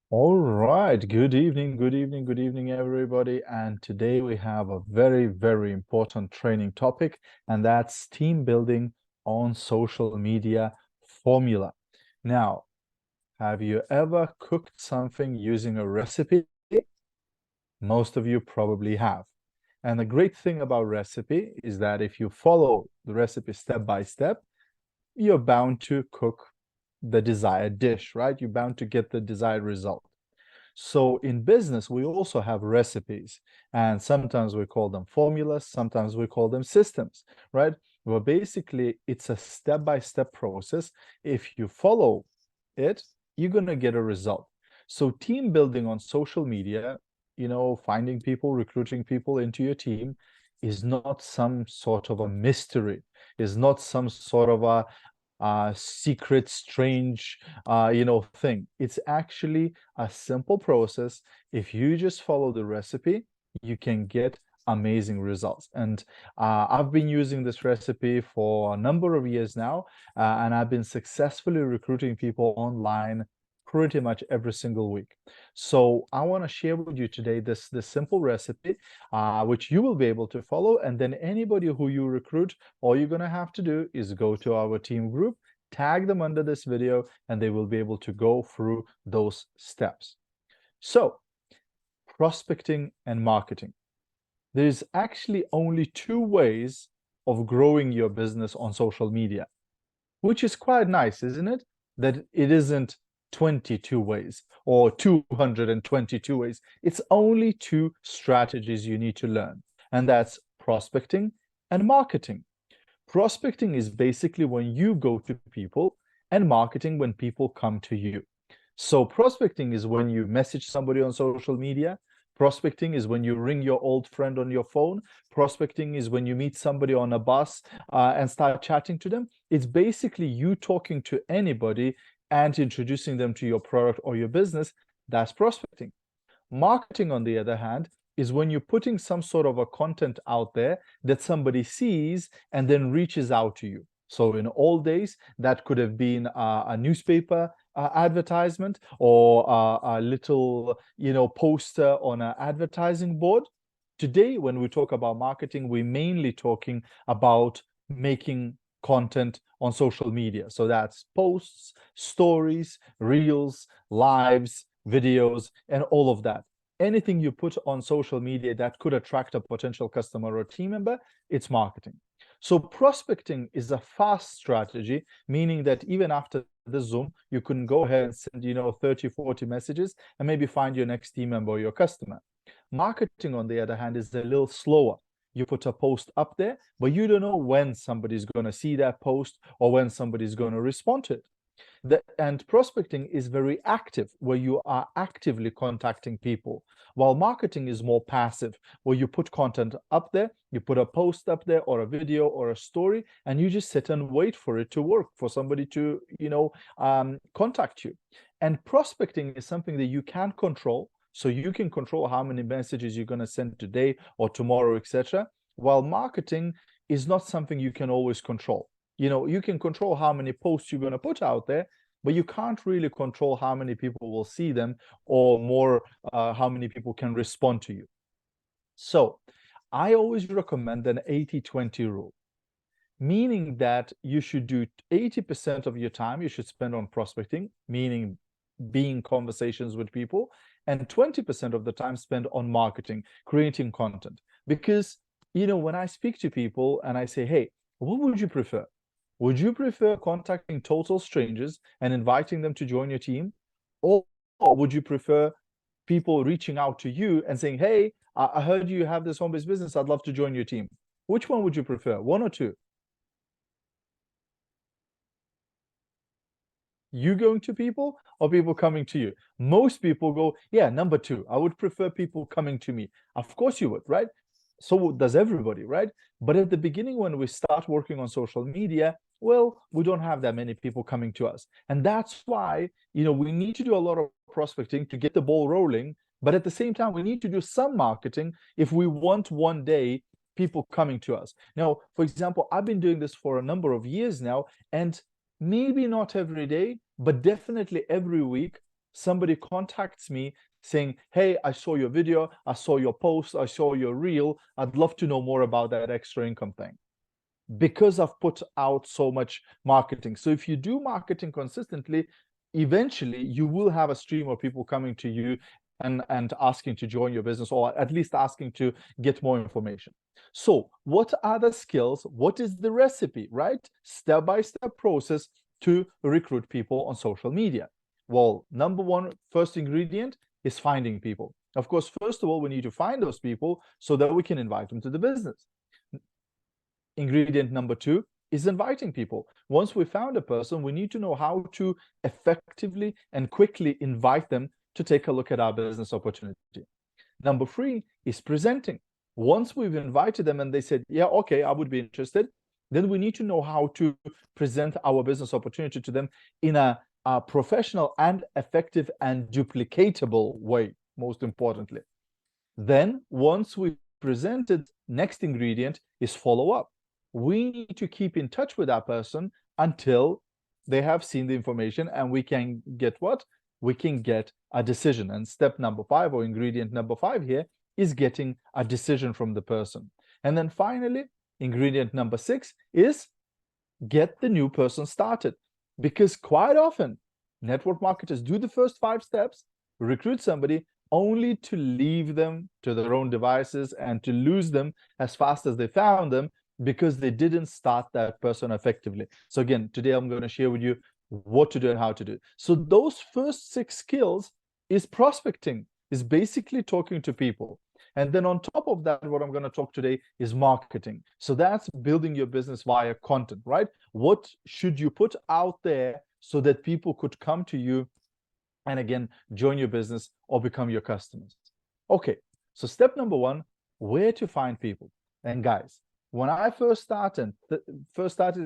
All right. Good evening, good evening, good evening, everybody. And today we have a very, very important training topic, and that's team building on social media formula. Now, have you ever cooked something using a recipe? Most of you probably have. And the great thing about recipe is that if you follow the recipe step by step, you're bound to cook the desired dish, right? You're bound to get the desired result. So in business, we also have recipes, and sometimes we call them formulas, sometimes we call them systems, right? Well, basically, it's a step-by-step process. If you follow it, you're going to get a result. So team building on social media, finding people, recruiting people into your team is not some sort of a mystery, is not some sort of a secret, strange, thing. It's actually a simple process. If you just follow the recipe, you can get amazing results. And I've been using this recipe for a number of years now, and I've been successfully recruiting people online pretty much every single week. So I want to share with you today this simple recipe, which you will be able to follow. And then anybody who you recruit, all you're going to have to do is go to our team group, tag them under this video, and they will be able to go through those steps. So, prospecting and marketing. There's actually only two ways of growing your business on social media, which is quite nice, isn't it? That it isn't 22 ways or 222 ways. It's only two strategies you need to learn, and that's prospecting and marketing. Prospecting is basically when you go to people, and marketing when people come to you. So prospecting is when you message somebody on social media. Prospecting is when you ring your old friend on your phone. Prospecting is when you meet somebody on a bus and start chatting to them. It's basically you talking to anybody and introducing them to your product or your business. That's prospecting. Marketing, on the other hand, is when you're putting some sort of a content out there that somebody sees and then reaches out to you. So in old days, that could have been a newspaper advertisement or a little, poster on an advertising board. Today, when we talk about marketing, we're mainly talking about making content on social media. So that's posts, stories, reels, lives, videos, and all of that. Anything you put on social media that could attract a potential customer or team member, it's marketing. So prospecting is a fast strategy, meaning that even after the Zoom, you can go ahead and send, 30, 40 messages and maybe find your next team member or your customer. Marketing, on the other hand, is a little slower. You put a post up there, but you don't know when somebody's going to see that post or when somebody's going to respond to it. And prospecting is very active, where you are actively contacting people, while marketing is more passive, where you put content up there, you put a post up there or a video or a story, and you just sit and wait for it to work, for somebody to, contact you. And prospecting is something that you can control. So you can control how many messages you're going to send today or tomorrow, etc. While marketing is not something you can always control. You can control how many posts you're going to put out there, but you can't really control how many people will see them or more, how many people can respond to you. So I always recommend an 80-20 rule, meaning that you should do 80% of your time you should spend on prospecting, meaning being conversations with people, and 20% of the time spent on marketing, creating content. Because, when I speak to people and I say, hey, what would you prefer? Would you prefer contacting total strangers and inviting them to join your team? Or would you prefer people reaching out to you and saying, hey, I heard you have this home-based business. I'd love to join your team. Which one would you prefer? One or two? You going to people or people coming to you? Most people go, yeah, number two. I would prefer people coming to me. Of course you would, right? So does everybody, right? But at the beginning, when we start working on social media, well, we don't have that many people coming to us. And that's why, we need to do a lot of prospecting to get the ball rolling. But at the same time, we need to do some marketing if we want one day people coming to us. Now, for example, I've been doing this for a number of years now, and maybe not every day, but definitely every week, somebody contacts me saying, hey, I saw your video, I saw your post, I saw your reel, I'd love to know more about that extra income thing, because I've put out so much marketing. So if you do marketing consistently, eventually you will have a stream of people coming to you and asking to join your business, or at least asking to get more information. So what are the skills? What is the recipe, right? Step-by-step process to recruit people on social media. Well, number one, first ingredient is finding people. Of course, first of all, we need to find those people so that we can invite them to the business. Ingredient number two is inviting people. Once we found a person, we need to know how to effectively and quickly invite them to take a look at our business opportunity. Number three is presenting. Once we've invited them and they said, yeah, okay, I would be interested, then we need to know how to present our business opportunity to them in a professional and effective and duplicatable way, most importantly. Then once we presented, next ingredient is follow up. We need to keep in touch with that person until they have seen the information, and we can get what? We can get a decision. And step number five, or ingredient number five here, is getting a decision from the person. And then finally, ingredient number six is get the new person started. Because quite often, network marketers do the first 5 steps, recruit somebody, only to leave them to their own devices and to lose them as fast as they found them, because they didn't start that person effectively. So again, today I'm going to share with you what to do and how to do. So those first 6 skills is prospecting, is basically talking to people. And then on top of that, what I'm going to talk today is marketing. So that's building your business via content, right? What should you put out there so that people could come to you and again, join your business or become your customers? Okay, so step number one, where to find people. And guys, when I first started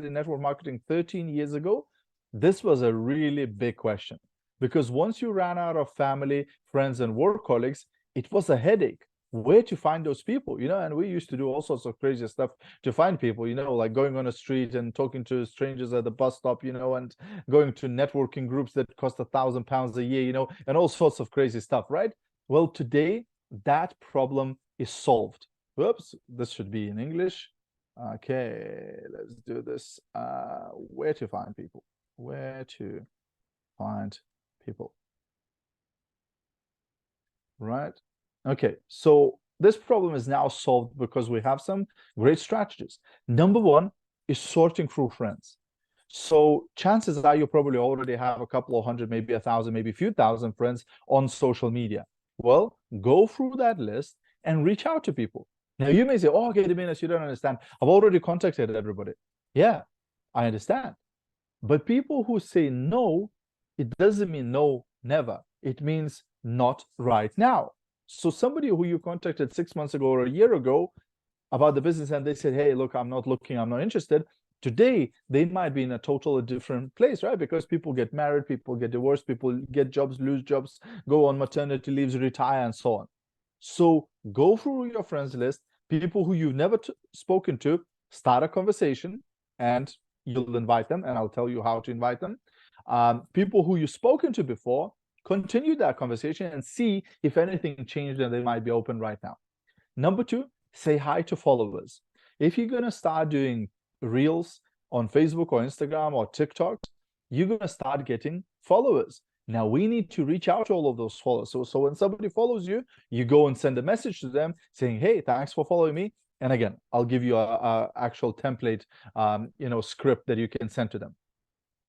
in network marketing 13 years ago, this was a really big question, because once you ran out of family, friends, and work colleagues, it was a headache where to find those people, and we used to do all sorts of crazy stuff to find people, like going on a street and talking to strangers at the bus stop, and going to networking groups that cost £1,000 a year, and all sorts of crazy stuff, right? Well, today that problem is solved. Whoops, this should be in English. Okay, let's do this. Where to find people. Where to find people. Right? Okay, so this problem is now solved because we have some great strategies. Number one is sorting through friends. So chances are you probably already have a couple of hundred, maybe 1,000, maybe a few thousand friends on social media. Well, go through that list and reach out to people. Now you may say, oh, Gediminas, you don't understand. I've already contacted everybody. Yeah, I understand. But people who say no, it doesn't mean no, never. It means not right now. So somebody who you contacted 6 months ago or a year ago about the business, and they said, hey, look, I'm not looking, I'm not interested. Today, they might be in a totally different place, right? Because people get married, people get divorced, people get jobs, lose jobs, go on maternity leaves, retire, and so on. So go through your friends list, people who you've never spoken to, start a conversation, and you'll invite them, and I'll tell you how to invite them. People who you've spoken to before, continue that conversation and see if anything changed and they might be open right now. Number two, say hi to followers. If you're going to start doing reels on Facebook or Instagram or TikTok, you're going to start getting followers. Now we need to reach out to all of those followers. So when somebody follows you, you go and send a message to them saying, hey, thanks for following me. And again, I'll give you a actual template, script that you can send to them.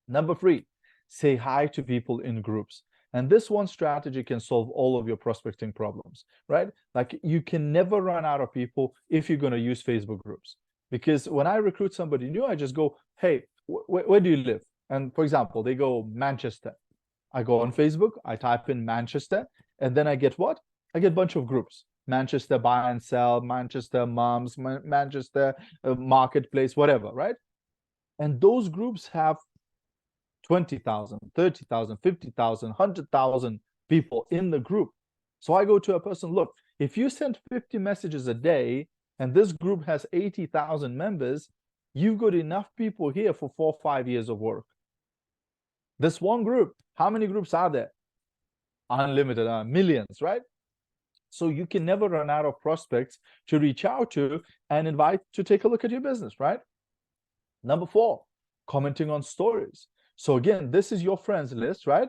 Number three, say hi to people in groups. And this one strategy can solve all of your prospecting problems, right? Like you can never run out of people if you're going to use Facebook groups. Because when I recruit somebody new, I just go, hey, where do you live? And for example, they go Manchester. I go on Facebook, I type in Manchester, and then I get what? I get a bunch of groups. Manchester Buy and Sell, Manchester Moms, Manchester Marketplace, whatever, right? And those groups have 20,000, 30,000, 50,000, 100,000 people in the group. So I go to a person, look, if you send 50 messages a day and this group has 80,000 members, you've got enough people here for 4 or 5 years of work. This one group, how many groups are there? unlimited, millions, right? So you can never run out of prospects to reach out to and invite to take a look at your business, right? Number 4, commenting on stories. So again, this is your friends list, right?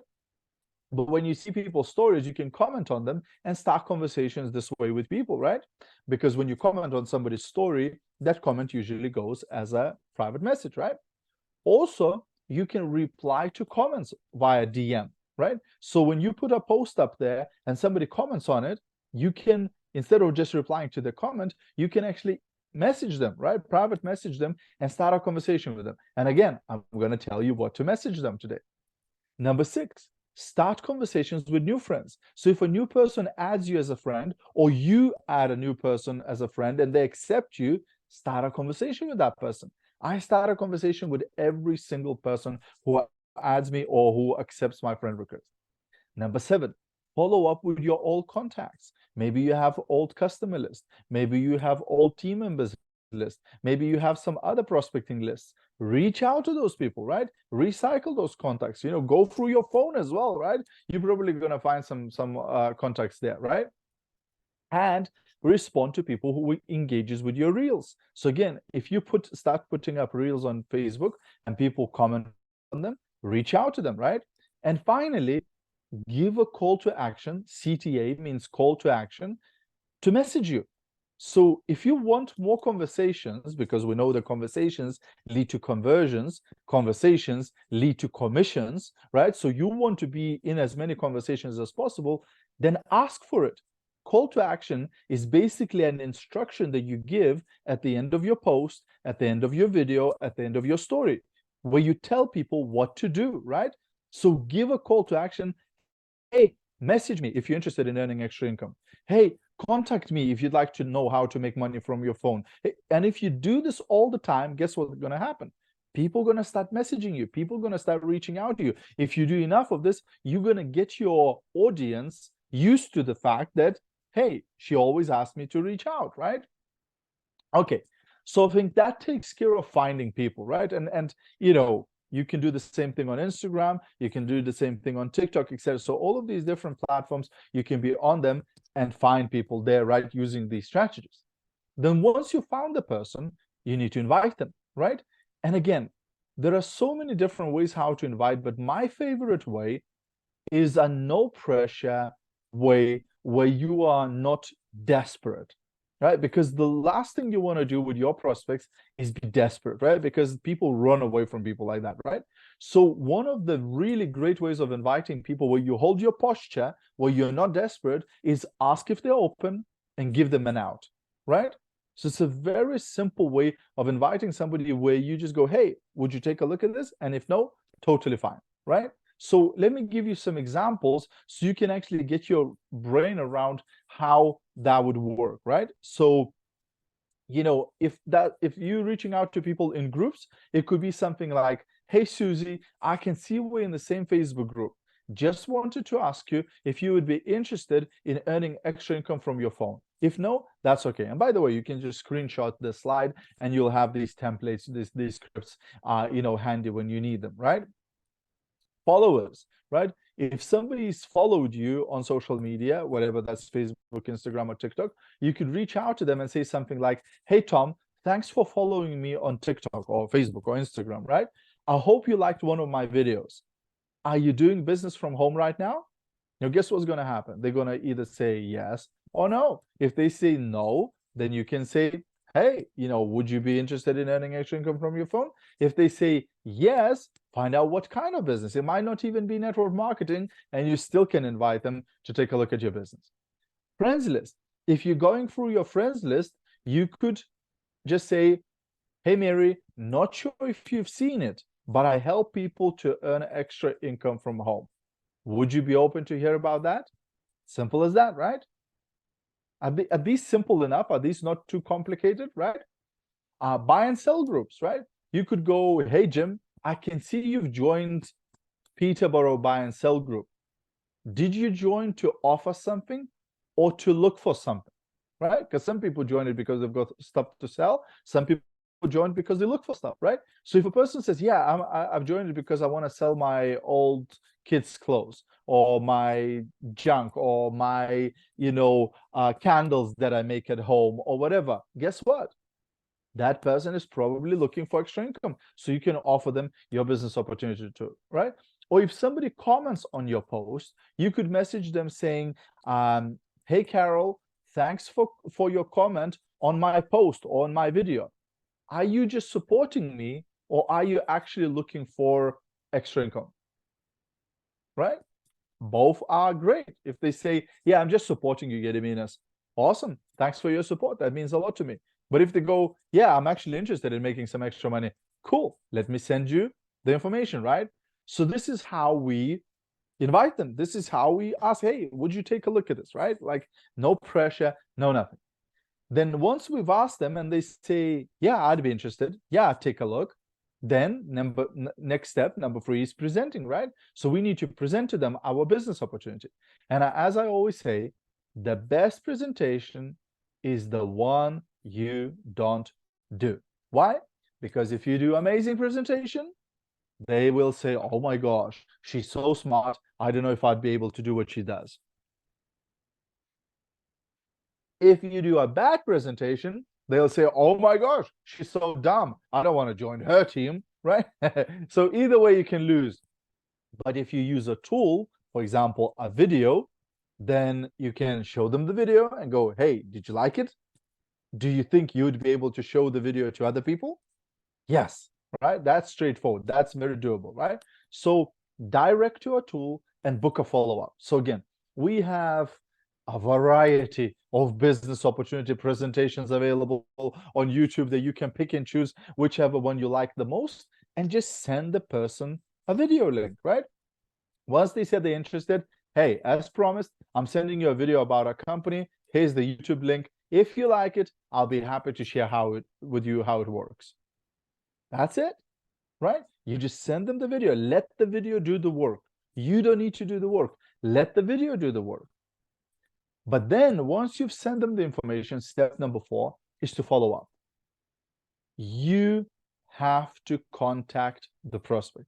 But when you see people's stories, you can comment on them and start conversations this way with people, right? Because when you comment on somebody's story, that comment usually goes as a private message, right? Also, you can reply to comments via DM, right? So when you put a post up there and somebody comments on it, you can, instead of just replying to the comment, you can actually message them, right? Private message them and start a conversation with them. And again, I'm going to tell you what to message them today. Number 6, start conversations with new friends. So if a new person adds you as a friend, or you add a new person as a friend and they accept you, start a conversation with that person. I start a conversation with every single person who adds me or who accepts my friend request. Number 7, follow up with your old contacts. Maybe you have old customer list. Maybe you have old team members list. Maybe you have some other prospecting lists. Reach out to those people, right? Recycle those contacts. Go through your phone as well, right? You're probably going to find some contacts there, right? And respond to people who engages with your reels. So again, if you start putting up reels on Facebook and people comment on them, reach out to them, right? And finally, give a call to action. CTA means call to action, to message you. So if you want more conversations, because we know that conversations lead to conversions, conversations lead to commissions, right? So you want to be in as many conversations as possible, then ask for it. Call to action is basically an instruction that you give at the end of your post, at the end of your video, at the end of your story, where you tell people what to do, right? So give a call to action. Hey, message me if you're interested in earning extra income. Hey, contact me if you'd like to know how to make money from your phone. And if you do this all the time, guess what's going to happen? People are going to start messaging you. People are going to start reaching out to you. If you do enough of this, you're going to get your audience used to the fact that, hey, she always asked me to reach out, right? Okay, so I think that takes care of finding people, right? And you can do the same thing on Instagram, you can do the same thing on TikTok, etc. So all of these different platforms, you can be on them and find people there, right, using these strategies. Then once you found the person, you need to invite them, right? And again, there are so many different ways how to invite, but my favorite way is a no pressure way where you are not desperate, right? Because the last thing you want to do with your prospects is be desperate, right? Because people run away from people like that, right? So one of the really great ways of inviting people where you hold your posture, where you're not desperate, is ask if they're open and give them an out, right? So it's a very simple way of inviting somebody where you just go, hey, would you take a look at this? And if no, totally fine, right? So let me give you some examples so you can actually get your brain around how that would work, right? So, if you're reaching out to people in groups, it could be something like, hey, Susie, I can see we're in the same Facebook group. Just wanted to ask you if you would be interested in earning extra income from your phone. If no, that's okay. And by the way, you can just screenshot the slide and you'll have these templates, these scripts, handy when you need them, right? Followers, right? If somebody's followed you on social media, whatever that's Facebook, Instagram, or TikTok, you could reach out to them and say something like, hey, Tom, thanks for following me on TikTok or Facebook or Instagram, right? I hope you liked one of my videos. Are you doing business from home right now? Guess what's going to happen? They're going to either say yes or no. If they say no, then you can say, hey, would you be interested in earning extra income from your phone? If they say yes, find out what kind of business. It might not even be network marketing, and you still can invite them to take a look at your business. Friends list. If you're going through your friends list, you could just say, hey, Mary, not sure if you've seen it, but I help people to earn extra income from home. Would you be open to hear about that? Simple as that, right? Are these simple enough? Are these not too complicated, right? Buy and sell groups, right? You could go, hey, Jim, I can see you've joined Peterborough buy and sell group. Did you join to offer something or to look for something, right? Because some people join it because they've got stuff to sell. Some people join because they look for stuff, right? So if a person says, yeah, I've joined it because I want to sell my old kids' clothes or my junk or my, candles that I make at home or whatever. Guess what? That person is probably looking for extra income. So you can offer them your business opportunity too, right? Or if somebody comments on your post, you could message them saying, hey, Carol, thanks for your comment on my post or on my video. Are you just supporting me or are you actually looking for extra income? Right? Both are great. If they say, yeah, I'm just supporting you, Gediminas, awesome. Thanks for your support. That means a lot to me. But if they go, yeah, I'm actually interested in making some extra money, cool. Let me send you the information, right? So this is how we invite them. This is how we ask, hey, would you take a look at this, right? Like no pressure, no nothing. Then once we've asked them and they say, yeah, I'd be interested. Yeah, take a look. Then next step, number 3 is presenting, right? So we need to present to them our business opportunity. And as I always say, the best presentation is the one you don't do. Why? Because if you do amazing presentation, they will say, oh my gosh, she's so smart. I don't know if I'd be able to do what she does. If you do a bad presentation, they'll say, oh my gosh, she's so dumb. I don't want to join her team, right? So either way, you can lose. But if you use a tool, for example, a video, then you can show them the video and go, hey, did you like it? Do you think you'd be able to show the video to other people? Yes, right? That's straightforward. That's very doable, right? So direct to a tool and book a follow-up. So again, we have a variety of business opportunity presentations available on YouTube that you can pick and choose whichever one you like the most and just send the person a video link, right? Once they said they're interested, hey, as promised, I'm sending you a video about our company. Here's the YouTube link. If you like it, I'll be happy to share with you how it works. That's it, right? You just send them the video. Let the video do the work. You don't need to do the work. Let the video do the work. But then once you've sent them the information, step number 4 is to follow up. You have to contact the prospect,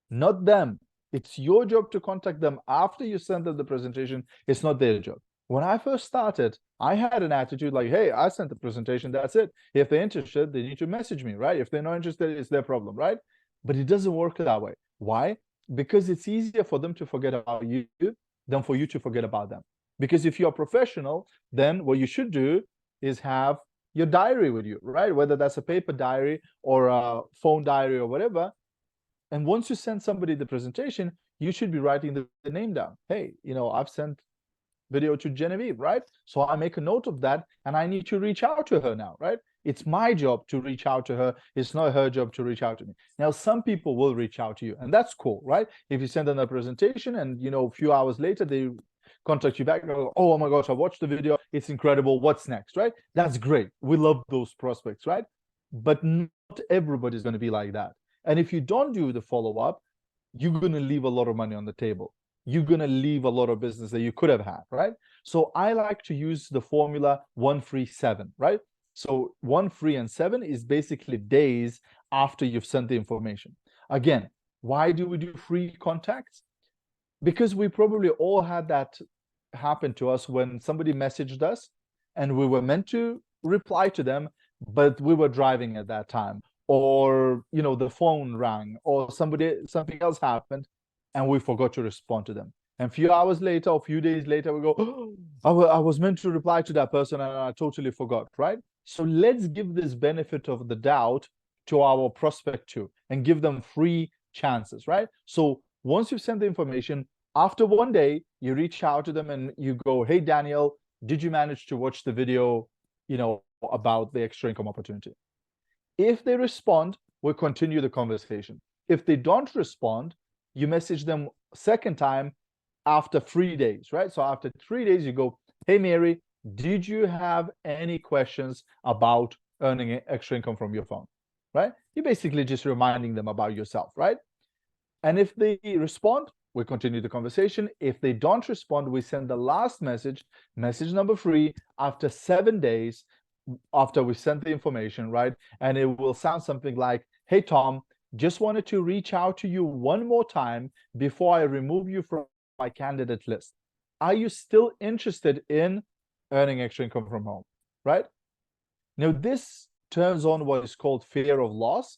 not them. It's your job to contact them after you send them the presentation. It's not their job. When I first started, I had an attitude like, hey, I sent the presentation, that's it. If they're interested, they need to message me, right? If they're not interested, it's their problem, right? But it doesn't work that way. Why? Because it's easier for them to forget about you than for you to forget about them. Because if you're a professional, then what you should do is have your diary with you, right? Whether that's a paper diary or a phone diary or whatever. And once you send somebody the presentation, you should be writing the name down. Hey, I've sent video to Genevieve, right? So I make a note of that and I need to reach out to her now, right? It's my job to reach out to her. It's not her job to reach out to me. Now, some people will reach out to you and that's cool, right? If you send them a presentation and, a few hours later, they contact you back and go, oh my gosh, I watched the video. It's incredible. What's next, right? That's great. We love those prospects, right? But not everybody's going to be like that. And if you don't do the follow-up, you're going to leave a lot of money on the table. You're going to leave a lot of business that you could have had, right? So I like to use the formula 1, 3, 7, right? So 1, 3, and 7 is basically days after you've sent the information. Again, why do we do free contacts? Because we probably all had that happen to us when somebody messaged us and we were meant to reply to them, but we were driving at that time, or the phone rang, or something else happened and we forgot to respond to them. And a few hours later or a few days later we go, oh, I was meant to reply to that person and I totally forgot, right? So let's give this benefit of the doubt to our prospect too and give them free chances, right? So once you've sent the information, after 1 day you reach out to them and you go, hey Daniel, did you manage to watch the video about the extra income opportunity? If they respond, we'll continue the conversation. If they don't respond, you message them second time after 3 days, right? So after 3 days, you go, hey, Mary, did you have any questions about earning extra income from your phone, right? You're basically just reminding them about yourself, right? And if they respond, we continue the conversation. If they don't respond, we send the last message number 3, after 7 days, after we sent the information, right? And it will sound something like, hey, Tom, just wanted to reach out to you one more time before I remove you from my candidate list. Are you still interested in earning extra income from home, right? Now, this turns on what is called fear of loss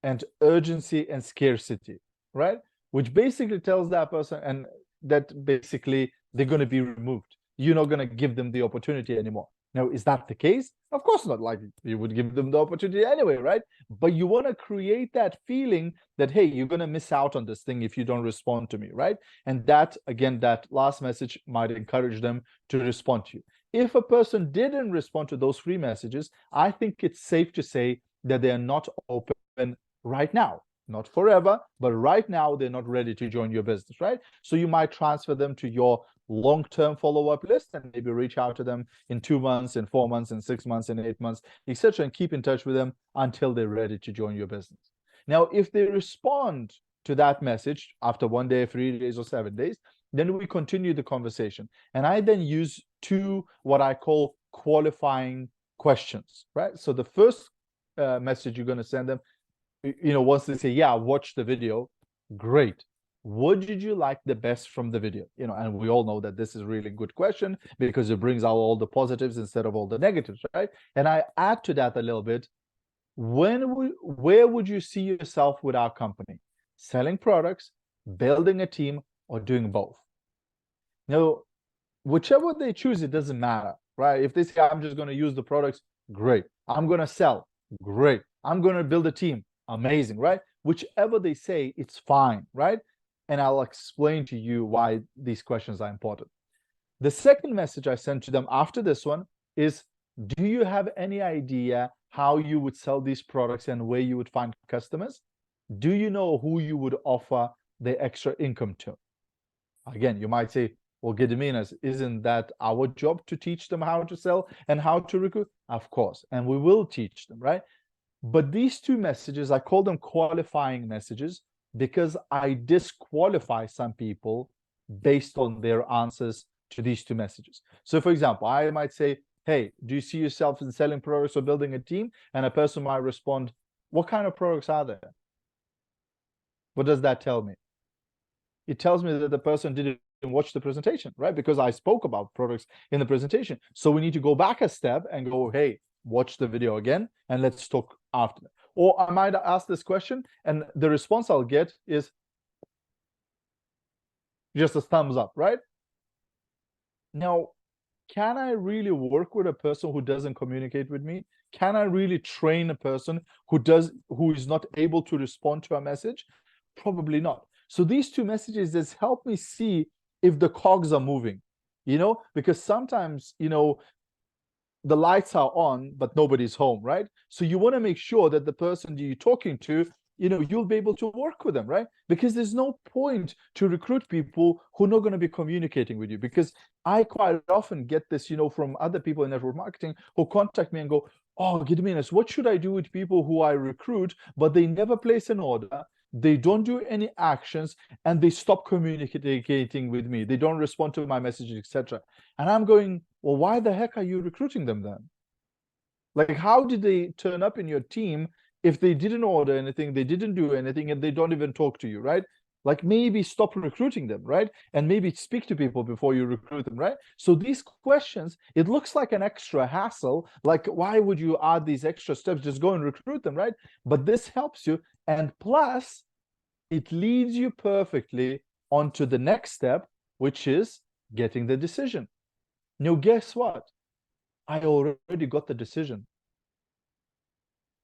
and urgency and scarcity, right? Which basically tells that person and that basically they're going to be removed. You're not going to give them the opportunity anymore. Now, is that the case? Of course not. Like, you would give them the opportunity anyway, right? But you want to create that feeling that, hey, you're going to miss out on this thing if you don't respond to me, right? And that, again, that last message might encourage them to respond to you. If a person didn't respond to those 3 messages, I think it's safe to say that they are not open right now. Not forever, but right now they're not ready to join your business, right? So you might transfer them to your long-term follow-up list and maybe reach out to them in 2 months, in 4 months, in 6 months, in 8 months, etc., and keep in touch with them until they're ready to join your business. Now, if they respond to that message after 1 day, 3 days, or 7 days, then we continue the conversation. And I then use 2 what I call qualifying questions, right? So the first message you're going to send them, once they say, yeah, watch the video, great. What did you like the best from the video? And we all know that this is a really good question because it brings out all the positives instead of all the negatives, right? And I add to that a little bit. Where would you see yourself with our company? Selling products, building a team, or doing both? Now, whichever they choose, it doesn't matter, right? If they say, I'm just going to use the products, great. I'm going to sell, great. I'm going to build a team, amazing, right? Whichever they say, it's fine, right? And I'll explain to you why these questions are important. The second message I sent to them after this one is, do you have any idea how you would sell these products and where you would find customers? Do you know who you would offer the extra income to? Again, you might say, well, Gediminas, isn't that our job to teach them how to sell and how to recruit? Of course, and we will teach them, right? But these 2 messages, I call them qualifying messages because I disqualify some people based on their answers to these 2 messages. So, for example, I might say, hey, do you see yourself in selling products or building a team? And a person might respond, what kind of products are there? What does that tell me? It tells me that the person didn't watch the presentation, right? Because I spoke about products in the presentation. So we need to go back a step and go, hey, watch the video again and let's talk after that. Or I might ask this question and the response I'll get is just a thumbs up, right? Now, can I really work with a person who doesn't communicate with me? Can I really train a person who is not able to respond to a message? Probably not. So these 2 messages has helped me see if the cogs are moving, because sometimes, the lights are on, but nobody's home, right? So you want to make sure that the person you're talking to, you'll be able to work with them, right? Because there's no point to recruit people who are not going to be communicating with you. Because I quite often get this, from other people in network marketing who contact me and go, oh, Gediminas, what should I do with people who I recruit, but they never place an order? They don't do any actions and they stop communicating with me. They don't respond to my messages, etc. And I'm going, well, why the heck are you recruiting them then? Like, how did they turn up in your team if they didn't order anything, they didn't do anything, and they don't even talk to you, right? Like, maybe stop recruiting them, right? And maybe speak to people before you recruit them, right? So these questions, it looks like an extra hassle. Like, why would you add these extra steps? Just go and recruit them, right? But this helps you. And plus, it leads you perfectly onto the next step, which is getting the decision. Now, guess what? I already got the decision.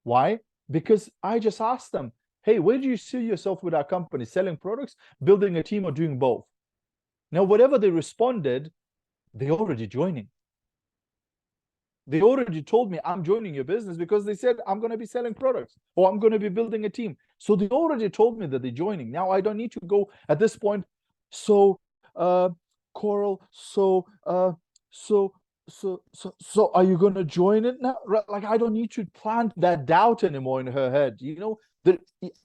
Why? Because I just asked them, hey, where do you see yourself with our company? Selling products, building a team, or doing both? Now, whatever they responded, they're already joining. They already told me I'm joining your business because they said I'm going to be selling products or I'm going to be building a team. So they already told me that they're joining. Now I don't need to go at this point. So, Coral, so are you going to join it now? Right? Like, I don't need to plant that doubt anymore in her head.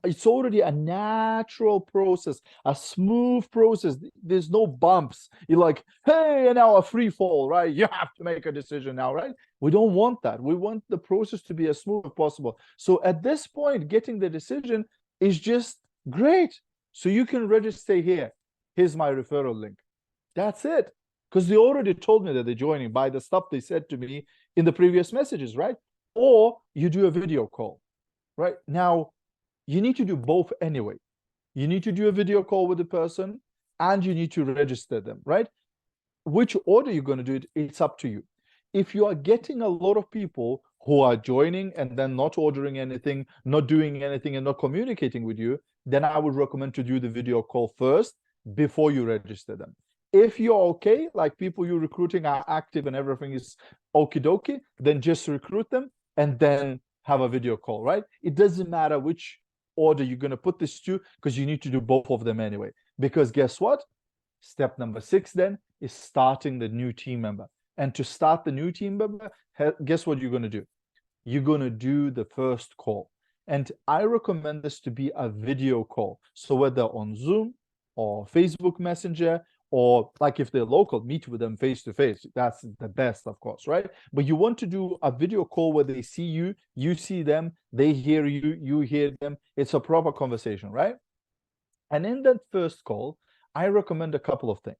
It's already a natural process, a smooth process. There's no bumps. You're like, hey, and now a free fall, right? You have to make a decision now, right? We don't want that. We want the process to be as smooth as possible. So at this point, getting the decision, is just great. So you can register here. Here's my referral link. That's it. Because they already told me that they're joining by the stuff they said to me in the previous messages, right? Or you do a video call, right? Now, you need to do both anyway. You need to do a video call with the person and you need to register them, right? Which order you're going to do it, it's up to you. If you are getting a lot of people who are joining and then not ordering anything, not doing anything, and not communicating with you, then I would recommend to do the video call first before you register them. If you're okay, like people you're recruiting are active and everything is okie dokie, then just recruit them and then have a video call, right? It doesn't matter which order you're going to put this to because you need to do both of them anyway. Because guess what? Step number 6 then is starting the new team member. And to start the new team member, guess what you're going to do? You're going to do the first call. And I recommend this to be a video call. So whether on Zoom or Facebook Messenger, or like if they're local, meet with them face to face. That's the best, of course, right? But you want to do a video call where they see you, you see them, they hear you, you hear them. It's a proper conversation, right? And in that first call, I recommend a couple of things.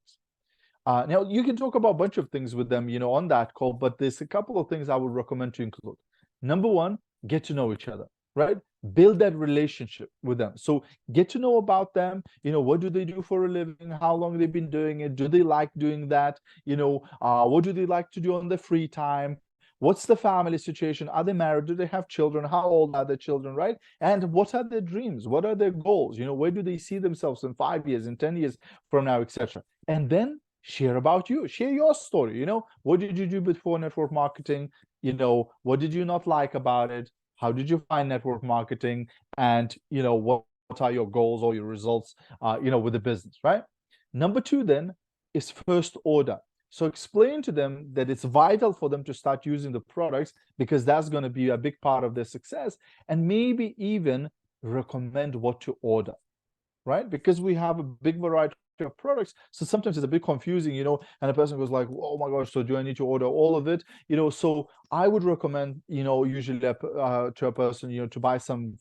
Now, you can talk about a bunch of things with them, on that call, but there's a couple of things I would recommend to include. Number one, get to know each other, right? Build that relationship with them. So get to know about them, what do they do for a living? How long they've been doing it? Do they like doing that? What do they like to do on their free time? What's the family situation? Are they married? Do they have children? How old are their children, right? And what are their dreams? What are their goals? Where do they see themselves in 5 years, in 10 years from now, etc. And then share about you, share your story. What did you do before network marketing? What did you not like about it? How did you find network marketing? And what are your goals or your results with the business, right? Number 2 then is first order. So explain to them that it's vital for them to start using the products because that's going to be a big part of their success, and maybe even recommend what to order, right? Because we have a big variety of products, so sometimes it's a bit confusing, and a person goes like, oh my gosh, so do I need to order all of it? So I would recommend, usually to a person, to buy some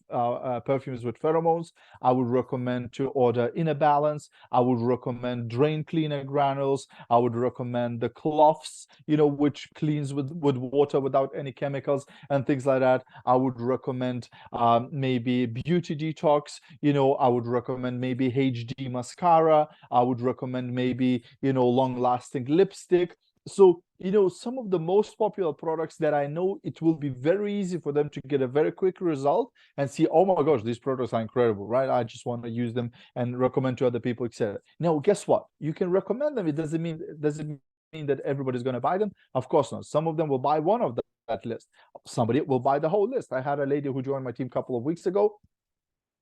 perfumes with pheromones. I would recommend to order Inner Balance. I would recommend Drain Cleaner granules. I would recommend the cloths, which cleans with water without any chemicals and things like that. I would recommend maybe Beauty Detox. I would recommend maybe HD mascara. I would recommend maybe, long-lasting lipstick. So, some of the most popular products that I know, it will be very easy for them to get a very quick result and see, oh my gosh, these products are incredible, right? I just want to use them and recommend to other people, etc. Now, guess what? You can recommend them. It doesn't mean that everybody's going to buy them. Of course not. Some of them will buy one of that list. Somebody will buy the whole list. I had a lady who joined my team a couple of weeks ago.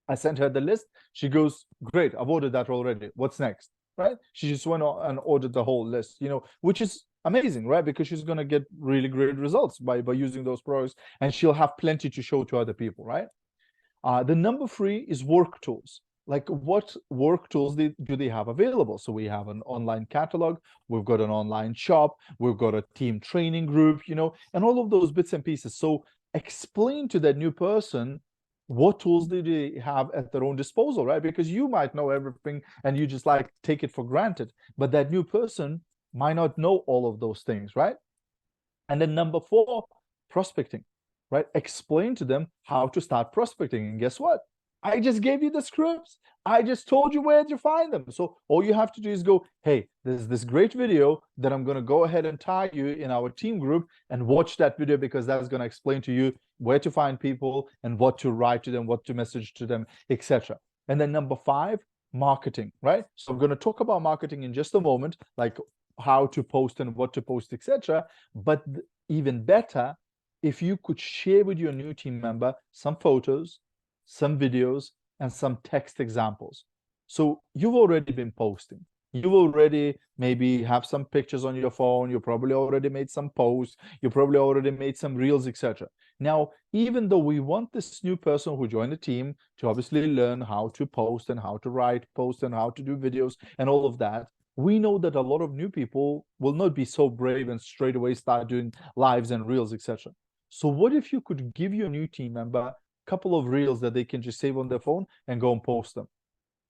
I sent her the list. She goes, great, I've ordered that already. What's next? Right? She just went on and ordered the whole list, which is amazing, right? Because she's going to get really great results by using those products, and she'll have plenty to show to other people, right? The number 3 is work tools. Like, what work tools do they have available? So we have an online catalog, we've got an online shop, we've got a team training group, and all of those bits and pieces. So explain to that new person what tools do they have at their own disposal, right? Because you might know everything and you just like take it for granted, but that new person might not know all of those things, right? And then number 4, prospecting, right? Explain to them how to start prospecting. And guess what? I just gave you the scripts. I just told you where to find them. So all you have to do is go, hey, there's this great video that I'm going to go ahead and tag you in our team group, and watch that video because that's going to explain to you where to find people and what to write to them, what to message to them, etc. And then number 5, marketing, right? So I'm going to talk about marketing in just a moment, like how to post and what to post, etc. But even better, if you could share with your new team member some photos, some videos, and some text examples. So you've already been posting. You already maybe have some pictures on your phone. You probably already made some posts. You probably already made some reels, etc. Now, even though we want this new person who joined the team to obviously learn how to post and how to write posts and how to do videos and all of that, we know that a lot of new people will not be so brave and straight away start doing lives and reels, etc. So what if you could give your new team member couple of reels that they can just save on their phone and go and post them.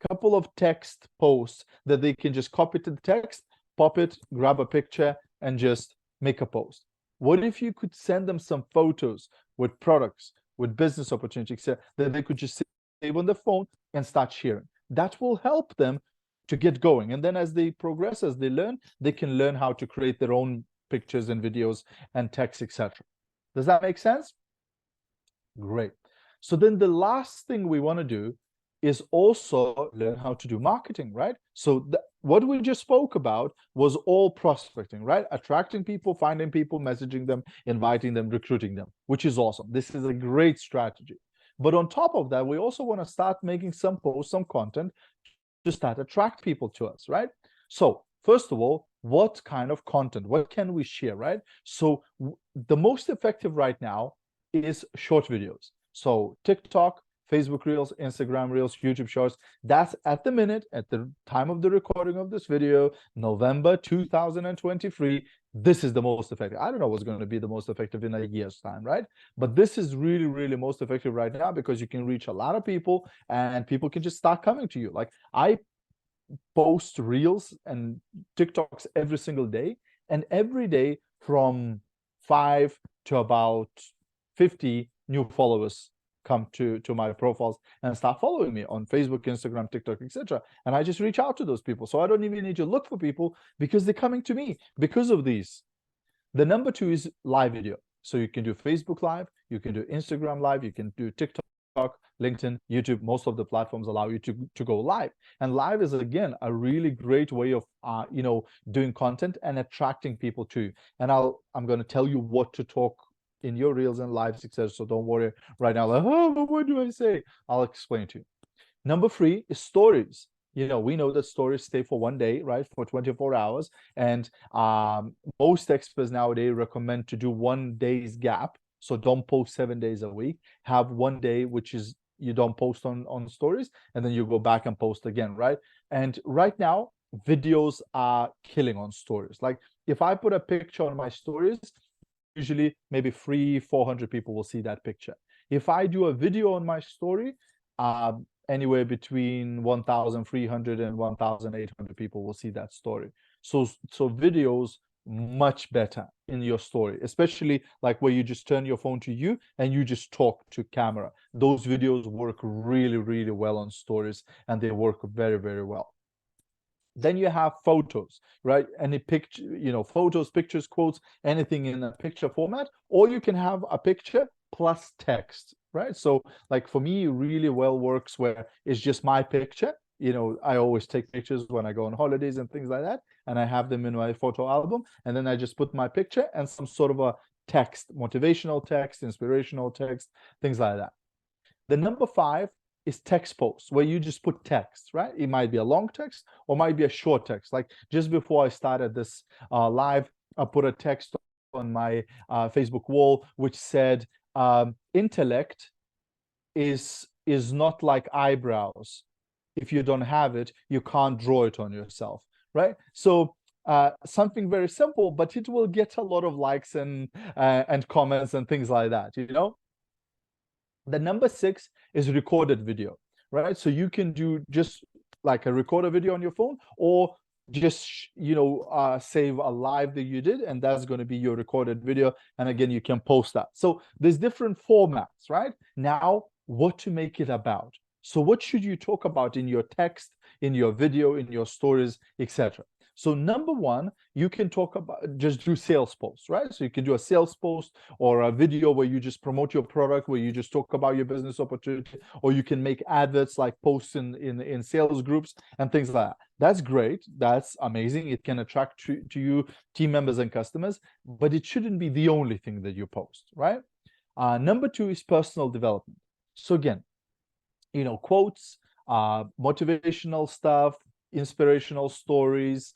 Couple of text posts that they can just copy to the text, pop it, grab a picture, and just make a post. What if you could send them some photos with products, with business opportunities, etc., that they could just save on the phone and start sharing? That will help them to get going. And then as they progress, as they learn, they can learn how to create their own pictures and videos and text, etc. Does that make sense? Great. So then the last thing we want to do is also learn how to do marketing, right? So what we just spoke about was all prospecting, right? Attracting people, finding people, messaging them, inviting them, recruiting them, which is awesome. This is a great strategy. But on top of that, we also want to start making some posts, some content to start attract people to us, right? So first of all, what kind of content? What can we share, right? So the most effective right now is short videos. So TikTok, Facebook Reels, Instagram Reels, YouTube Shorts. That's at the minute, at the time of the recording of this video, November 2023, this is the most effective. I don't know what's going to be the most effective in a year's time, right? But this is really, really most effective right now because you can reach a lot of people and people can just start coming to you. Like I post Reels and TikToks every single day, and every day from 5 to about 50 new followers come to my profiles and start following me on Facebook, Instagram, TikTok, etc. And I just reach out to those people. So I don't even need to look for people because they're coming to me because of these. The number 2 is live video. So you can do Facebook Live, you can do Instagram Live, you can do TikTok, LinkedIn, YouTube. Most of the platforms allow you to go live. And live is, again, a really great way of doing content and attracting people to you. And I'm going to tell you what to talk in your reels and live success. So don't worry right now, like, oh, what do I say? I'll explain to you. Number 3 is stories. We know that stories stay for one day, right? For 24 hours. And most experts nowadays recommend to do 1 day's gap. So don't post 7 days a week. Have 1 day, which is you don't post on stories, and then you go back and post again, right? And right now, videos are killing on stories. Like if I put a picture on my stories, usually maybe 300-400 people will see that picture. If I do a video on my story, anywhere between 1,300 and 1,800 people will see that story. So videos much better in your story, especially like where you just turn your phone to you and you just talk to camera. Those videos work really, really well on stories, and they work very, very well. Then you have photos, right? Any picture, photos, pictures, quotes, anything in a picture format, or you can have a picture plus text, right? So like for me, really well works where it's just my picture. I always take pictures when I go on holidays and things like that, and I have them in my photo album, and then I just put my picture and some sort of a text, motivational text, inspirational text, things like that. The number 5 is text posts, where you just put text, right? It might be a long text or might be a short text. Like just before I started this live, I put a text on my Facebook wall which said, intellect is not like eyebrows. If you don't have it, you can't draw it on yourself, right? So something very simple, but it will get a lot of likes and comments and things like that. The number 6 is recorded video, right? So you can do just like a recorded video on your phone, or just save a live that you did, and that's going to be your recorded video, and again you can post that. So there's different formats, right? Now, what to make it about? So what should you talk about in your text, in your video, in your stories, etc.? So number 1, you can talk about, just do sales posts, right? So you can do a sales post or a video where you just promote your product, where you just talk about your business opportunity, or you can make adverts like posts in sales groups and things like that. That's great. That's amazing. It can attract to you team members and customers, but it shouldn't be the only thing that you post, right? Number 2 is personal development. So again, quotes, motivational stuff, inspirational stories,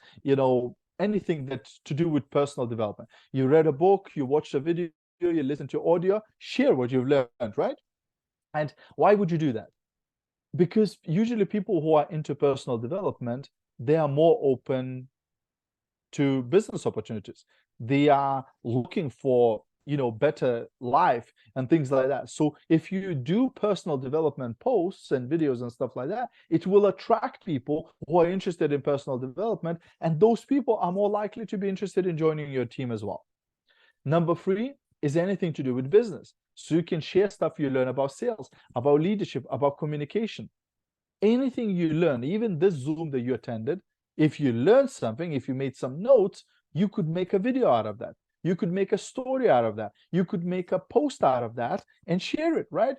anything that's to do with personal development. You read a book, you watched a video, you listen to audio, share what you've learned, right? And why would you do that? Because usually people who are into personal development, they are more open to business opportunities. They are looking for better life and things like that. So if you do personal development posts and videos and stuff like that, it will attract people who are interested in personal development, and those people are more likely to be interested in joining your team as well. Number three is anything to do with business. So you can share stuff you learn about sales, about leadership, about communication. Anything you learn, even this Zoom that you attended, if you learned something, if you made some notes, you could make a video out of that. You could make a story out of that. You could make a post out of that and share it, right?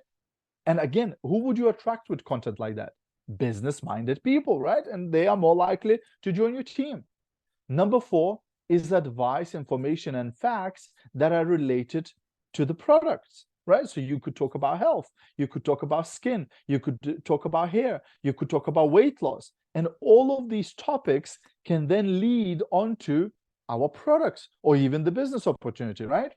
And again, who would you attract with content like that? Business-minded people, right? And they are more likely to join your team. Number four is advice, information, and facts that are related to the products, right? So you could talk about health, you could talk about skin, you could talk about hair, you could talk about weight loss. And all of these topics can then lead onto our products or even the business opportunity, right?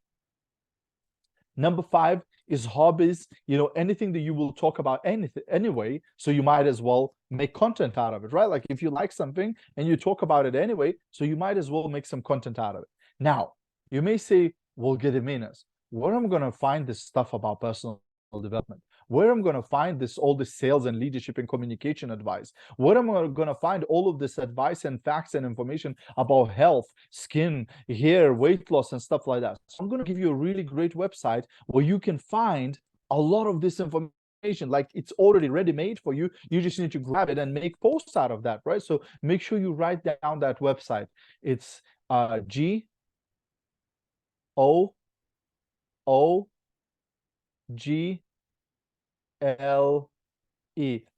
Number five is hobbies, anything that you will talk about anyway, so you might as well make content out of it, right? Like if you like something and you talk about it anyway, so you might as well make some content out of it. Now, you may say, well, Gediminas, where am I going to find this stuff about personal development? Where am I going to find all this sales and leadership and communication advice? Where am I going to find all of this advice and facts and information about health, skin, hair, weight loss, and stuff like that? So I'm going to give you a really great website where you can find a lot of this information. Like it's already ready-made for you. You just need to grab it and make posts out of that, right? So make sure you write down that website. It's GOOGLE.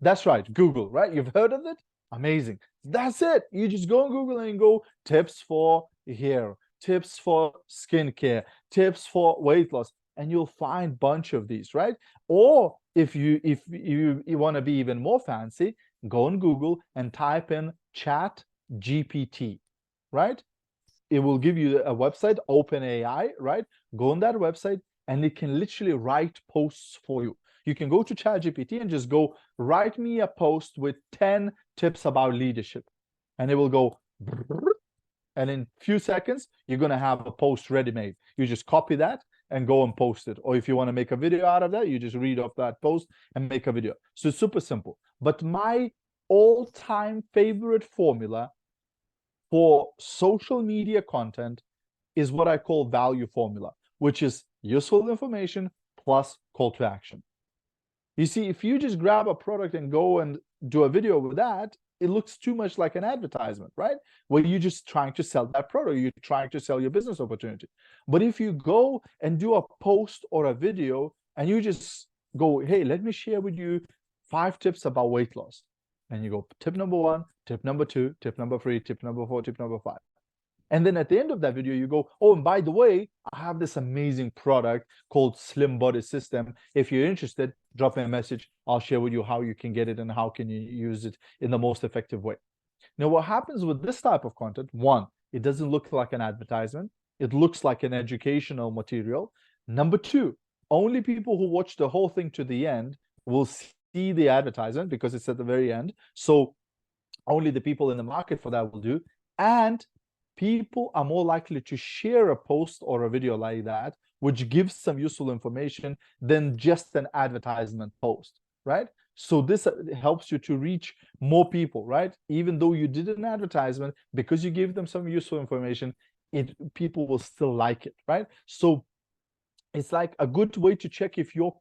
That's right, Google, right? You've heard of it? Amazing. That's it. You just go on Google and go tips for hair, tips for skincare, tips for weight loss, and you'll find a bunch of these, right? Or if you want to be even more fancy, go on Google and type in Chat GPT, right? It will give you a website, OpenAI, right? Go on that website and it can literally write posts for you. You can go to ChatGPT and just go, write me a post with 10 tips about leadership. And it will go, and in a few seconds, you're going to have a post ready-made. You just copy that and go and post it. Or if you want to make a video out of that, you just read off that post and make a video. So it's super simple. But my all-time favorite formula for social media content is what I call value formula, which is useful information plus call to action. You see, if you just grab a product and go and do a video with that, it looks too much like an advertisement, right? Where you're just trying to sell that product, you're trying to sell your business opportunity. But if you go and do a post or a video and you just go, hey, let me share with you 5 tips about weight loss. And you go, tip number 1, tip number 2, tip number 3, tip number 4, tip number 5. And then at the end of that video, you go, oh, and by the way, I have this amazing product called Slim Body System. If you're interested, drop me a message. I'll share with you how you can get it and how can you use it in the most effective way. Now, what happens with this type of content? One, it doesn't look like an advertisement. It looks like an educational material. Number two, only people who watch the whole thing to the end will see the advertisement because it's at the very end. So only the people in the market for that will do. And people are more likely to share a post or a video like that, which gives some useful information than just an advertisement post, right? So this helps you to reach more people, right? Even though you did an advertisement, because you gave them some useful information, people will still like it, right? So it's like a good way to check if your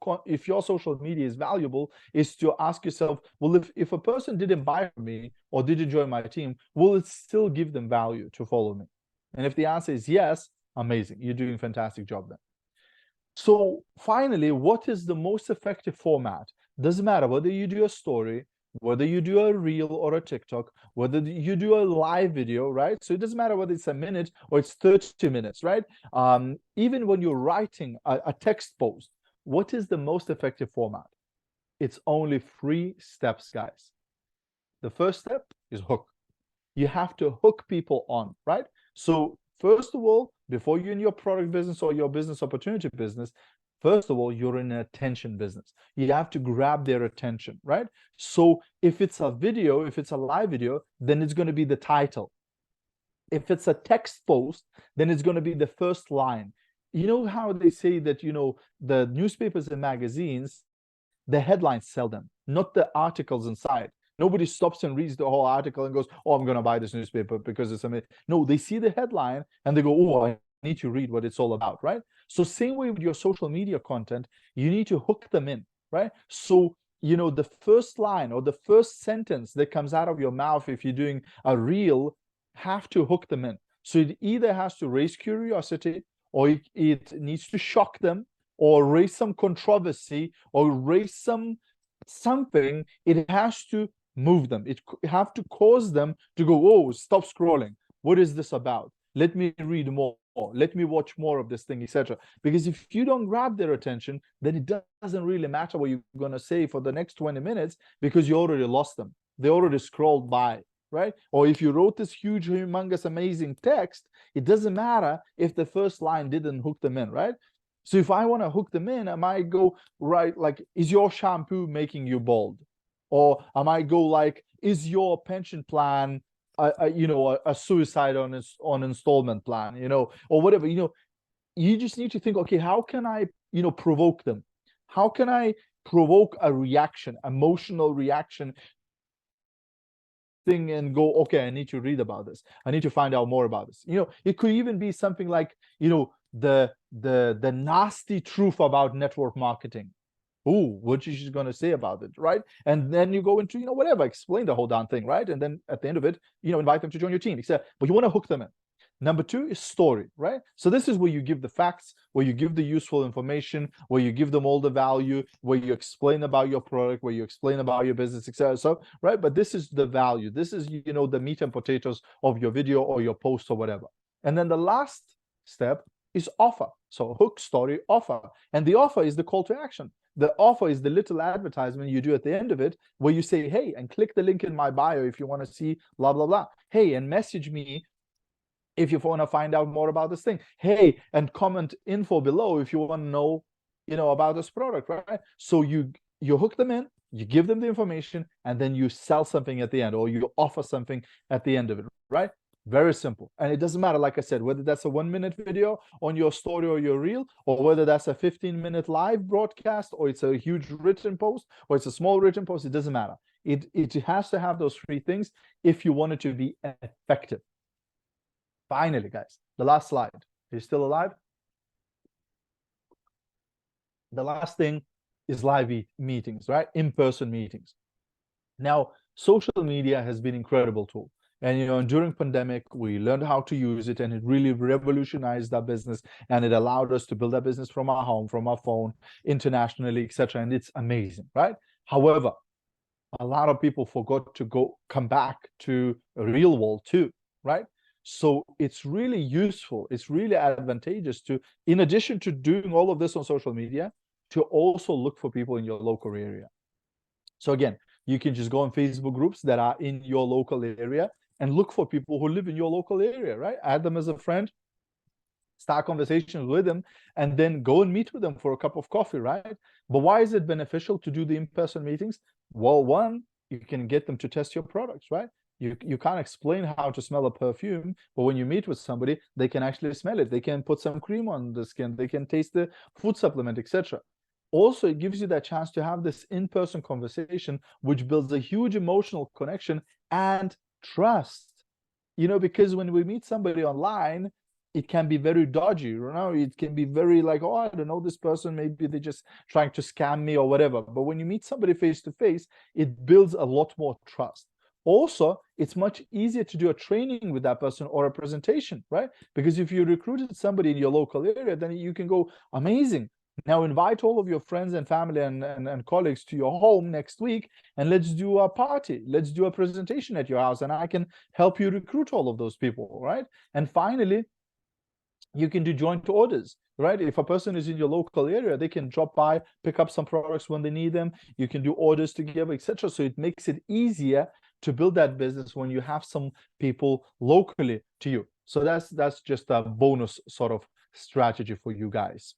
social media is valuable is to ask yourself, well, if a person didn't buy from me or didn't join my team, will it still give them value to follow me? And if the answer is yes, amazing, you're doing a fantastic job then. So finally, what is the most effective format? Doesn't matter whether you do a story, whether you do a reel or a TikTok, whether you do a live video, right? So it doesn't matter whether it's a minute or it's 30 minutes, right? Even when you're writing a text post, what is the most effective format? It's only 3 steps, guys. The first step is hook. You have to hook people on, right? So first of all, before you're in your product business or your business opportunity business, first of all, you're in an attention business. You have to grab their attention, right? So if it's a video, if it's a live video, then it's going to be the title. If it's a text post, then it's going to be the first line. you know how they say that, the newspapers and magazines, the headlines sell them, not the articles inside. Nobody stops and reads the whole article and goes, oh, I'm going to buy this newspaper because it's amazing. No, they see the headline and they go, oh, I need to read what it's all about, right? So same way with your social media content, you need to hook them in, right? So, the first line or the first sentence that comes out of your mouth, if you're doing a reel, have to hook them in. So it either has to raise curiosity, or it needs to shock them, or raise some controversy, or raise something. It has to move them. It have to cause them to go, oh, stop scrolling. What is this about? Let me read more. Let me watch more of this thing, etc. Because if you don't grab their attention, then it doesn't really matter what you're going to say for the next 20 minutes, because you already lost them. They already scrolled by, right? Or if you wrote this huge, humongous, amazing text, it doesn't matter if the first line didn't hook them in, right? So if I want to hook them in, I might go, right, like, is your shampoo making you bald? Or I might go like, is your pension plan a suicide on installment plan, or whatever. You just need to think, okay, how can I provoke them? How can I provoke a reaction, emotional reaction thing, and go, okay, I need to read about this, I need to find out more about this. It could even be something like, the nasty truth about network marketing. Ooh, what she's going to say about it, right? And then you go into, whatever, explain the whole darn thing, right? And then at the end of it, invite them to join your team, etc. But you want to hook them in. Number two is story, right? So this is where you give the facts, where you give the useful information, where you give them all the value, where you explain about your product, where you explain about your business, etc. So, right? But this is the value. This is, the meat and potatoes of your video or your post or whatever. And then the last step is offer. So hook, story, offer. And the offer is the call to action. The offer is the little advertisement you do at the end of it, where you say, hey, and click the link in my bio if you want to see blah, blah, blah. Hey, and message me if you want to find out more about this thing. Hey, and comment info below if you want to know, about this product, right? So you hook them in, you give them the information, and then you sell something at the end, or you offer something at the end of it, right? Very simple. And it doesn't matter, like I said, whether that's a 1-minute video on your story or your reel, or whether that's a 15-minute live broadcast, or it's a huge written post, or it's a small written post. It doesn't matter. It has to have those three things if you want it to be effective. Finally, guys, the last slide. Are you still alive? The last thing is live meetings, right? In-person meetings. Now, social media has been an incredible tool. And during pandemic, we learned how to use it, and it really revolutionized our business, and it allowed us to build our business from our home, from our phone, internationally, etc. And it's amazing, right? However, a lot of people forgot to come back to a real world too, right? So it's really useful, it's really advantageous to, in addition to doing all of this on social media, to also look for people in your local area. So again, you can just go on Facebook groups that are in your local area and look for people who live in your local area, right? Add them as a friend, start conversations with them, and then go and meet with them for a cup of coffee, right? But why is it beneficial to do the in-person meetings? Well, one, you can get them to test your products, right? You can't explain how to smell a perfume, but when you meet with somebody, they can actually smell it. They can put some cream on the skin. They can taste the food supplement, etc. Also, it gives you that chance to have this in-person conversation, which builds a huge emotional connection and trust. Because when we meet somebody online, it can be very dodgy, it can be very like, oh, I don't know this person, maybe they're just trying to scam me or whatever. But when you meet somebody face to face, it builds a lot more trust. Also, it's much easier to do a training with that person or a presentation, right? Because if you recruited somebody in your local area, then you can go, amazing. Now invite all of your friends and family and colleagues to your home next week, and let's do a party. Let's do a presentation at your house, and I can help you recruit all of those people, right? And finally, you can do joint orders, right? If a person is in your local area, they can drop by, pick up some products when they need them. You can do orders together, etc. So it makes it easier to build that business when you have some people locally to you. So that's just a bonus sort of strategy for you guys.